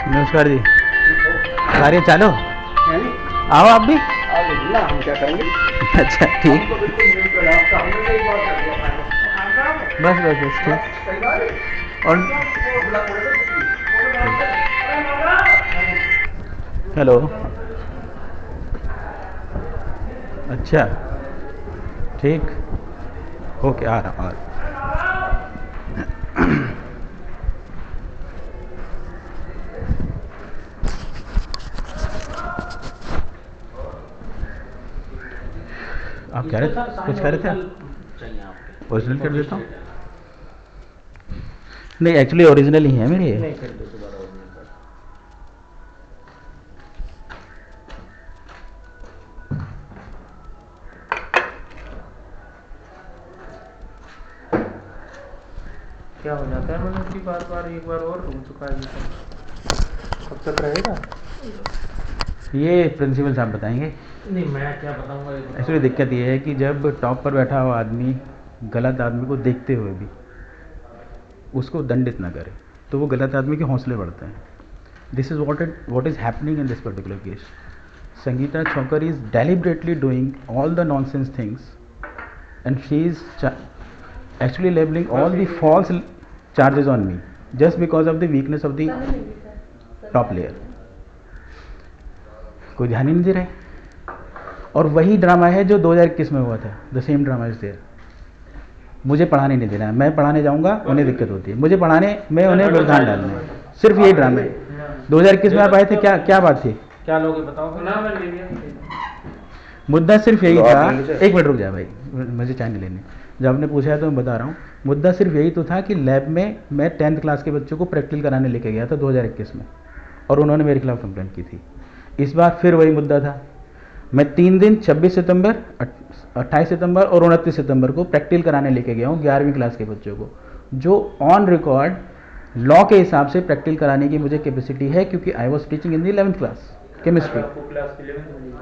नमस्कार जी। कार्य चालू आओ आप भी। हम क्या करेंगे? अच्छा ठीक। बस बस बस ठीक। और हेलो। अच्छा ठीक। ओके आ रहा हूँ, आ रहा हूँ। आप कह रहे थे, कुछ कह रहे थे? ओरिजिनल कर देता हूँ। नहीं एक्चुअली ओरिजिनल ही है मेरी। नहीं कर दो दोबारा ओरिजिनल पर। क्या हो जाता है मनोज की बार बार एक बार और हो चुका है ये तो। कब तक रहेगा? ये प्रिंसिपल साहब बताएंगे। नहीं मैं क्या बताऊंगा। एक्चुअली दिक्कत ये है कि जब टॉप पर बैठा हुआ आदमी गलत आदमी को देखते हुए भी उसको दंडित ना करे तो वो गलत आदमी के हौसले बढ़ते हैं। This is what is happening in this particular case. Sangeeta Chhokar is deliberately doing all the nonsense things and she is actually labeling all the false charges on me just because of the weakness of the top layer. कोई ध्यान ही नहीं दे रहे। और वही drama है जो 2021 में हुआ था। The same drama is there. मुझे पढ़ाने नहीं देना है, मैं पढ़ाने जाऊंगा उन्हें दिक्कत होती है, मुझे पढ़ाने में उन्हें व्यवधान डालना है। सिर्फ यही ड्रामा है। 2021 में आप आए थे, क्या क्या बात थी? क्या लोगे बताओ ना। मैं ले लिया। मुद्दा सिर्फ यही था। एक मिनट रुक जा भाई, मुझे चाय नहीं लेनी। जब आपने पूछा है तो मैं बता रहा हूँ। मुद्दा सिर्फ यही तो था कि लैब में मैं 10th क्लास के बच्चों को प्रैक्टिकल कराने लेके गया था 2021 में, और उन्होंने मेरे खिलाफ कंप्लेंट की थी। इस बार फिर वही मुद्दा था। मैं 3 दिन 26 सितंबर, 28 सितंबर और 29 सितंबर को प्रैक्टिकल कराने लेके गया हूँ 11वीं क्लास के बच्चों को, जो ऑन रिकॉर्ड लॉ के हिसाब से प्रैक्टिकल कराने की मुझे कैपेसिटी है, क्योंकि I was teaching in the 11th class chemistry.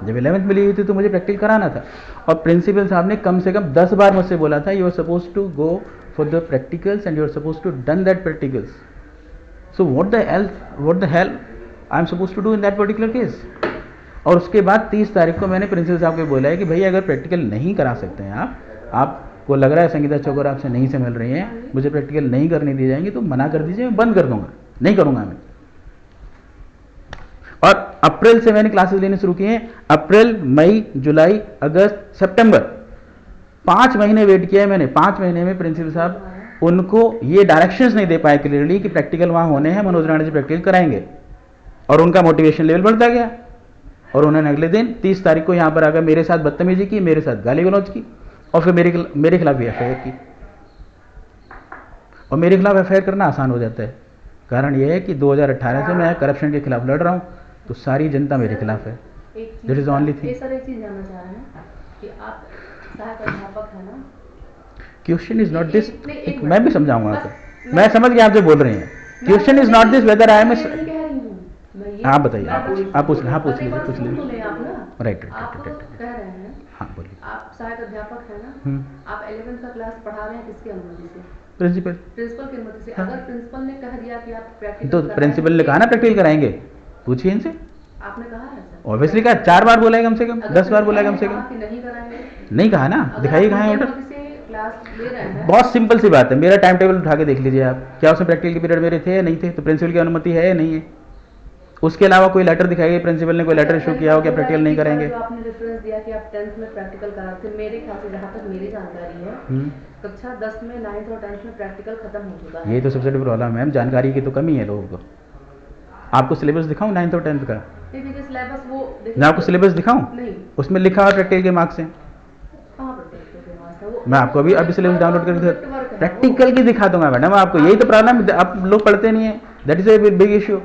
जब 11th मिली हुई थी तो मुझे प्रैक्टिकल कराना था, और प्रिंसिपल साहब ने कम से कम 10 बार मुझसे बोला था, you are suppose to go for the practicals and you are suppose to done that practicals. So what the hell I am suppose to do in that particular case. और उसके बाद 30 तारीख को मैंने प्रिंसिपल साहब को बोला है कि भैया अगर प्रैक्टिकल नहीं करा सकते हैं आपको लग रहा है संगीता छोकर आपसे नहीं से मिल रही हैं, मुझे प्रैक्टिकल नहीं करने दी जाएंगी तो मना कर दीजिए, मैं बंद कर दूंगा, नहीं करूंगा मैं। और अप्रैल से मैंने क्लासेस लेने शुरू किए हैं। अप्रैल, मई, जुलाई, अगस्त, सितंबर, 5 महीने वेट किया है मैंने। 5 महीने में प्रिंसिपल साहब उनको ये डायरेक्शंस नहीं दे पाए क्लियरली कि प्रैक्टिकल वहां होने हैं, मनोज राणा जी प्रैक्टिकल कराएंगे, और उनका मोटिवेशन लेवल बढ़ता गया। और उन्होंने अगले दिन 30 तारीख को यहां पर आकर मेरे साथ बदतमीजी की, मेरे साथ गाली गलौज की, और फिर मेरे खिलाफ भी एफआईआर की। और मेरे खिलाफ एफआईआर करना आसान हो जाता है। कारण यह है कि 2018 से मैं करप्शन के खिलाफ लड़ रहा हूं, तो सारी जनता मेरे खिलाफ है। That is only thing. Sir एक चीज जानना चाह रहे हैं कि आप सहायक अध्यापक हैं ना? Question is not this. मैं भी समझाऊंगा आपको। मैं समझ गया आप जो बोल रहे हैं। Question is not this whether I am. हाँ बताइए, आप पूछ लीजिए। हाँ पूछ लीजिए, पूछ लीजिए। राइट राइट आप राइट। कह रहे हैं, हाँ बोलिए। आप सहायक अध्यापक हैं ना? आप 11th का क्लास पढ़ा रहे हैं किसकी अनुमति से? प्रिंसिपल की अनुमति से। हाँ। अगर प्रिंसिपल ने कह दिया कि आप प्रैक्टिकल तो प्रिंसिपल ने कहा ना प्रैक्टिकल कराएंगे, पूछिए इनसे। आपने कहा है सर? ऑब्वियसली कहा, 4 बार बोला है कम से कम, 10 बार बोला है कम से कम। नहीं कराएंगे? नहीं कहा ना, दिखाइए कहाँ है ऑर्डर। क्लास ले रहे हैं। बहुत सिंपल सी बात है, मेरा टाइम टेबल उठा के देख लीजिए आप, क्या उसमें प्रैक्टिकल के पीरियड मेरे थे या नहीं थे, तो प्रिंसिपल की अनुमति है या नहीं है। उसके अलावा कोई लेटर दिखाइए, प्रिंसिपल ने कोई लेटर इशू किया हो कि प्रैक्टिकल नहीं करेंगे। जो आपने रेफरेंस दिया कि आप 10th में प्रैक्टिकल कराते थे, मेरे ख्याल से जहाँ तक मेरी जानकारी है कक्षा 10 में, 9th और 10th में प्रैक्टिकल खत्म हो चुका है। ये तो सबसे बड़ी प्रॉब्लम है मैम, जानकारी की तो कमी है लोगों को। आपको सिलेबस दिखाऊं 9th और 10th का? सिलेबस वो मैं आपको सिलेबस दिखाऊं? नहीं, उसमें लिखा हुआ प्रैक्टिकल के मार्क्स हैं। मैं आपको अभी सिलेबस डाउनलोड करके प्रैक्टिकल की दिखा दूंगा मैडम आपको। यही तो प्रॉब्लम, आप लोग पढ़ते नहीं है, that is a big issue.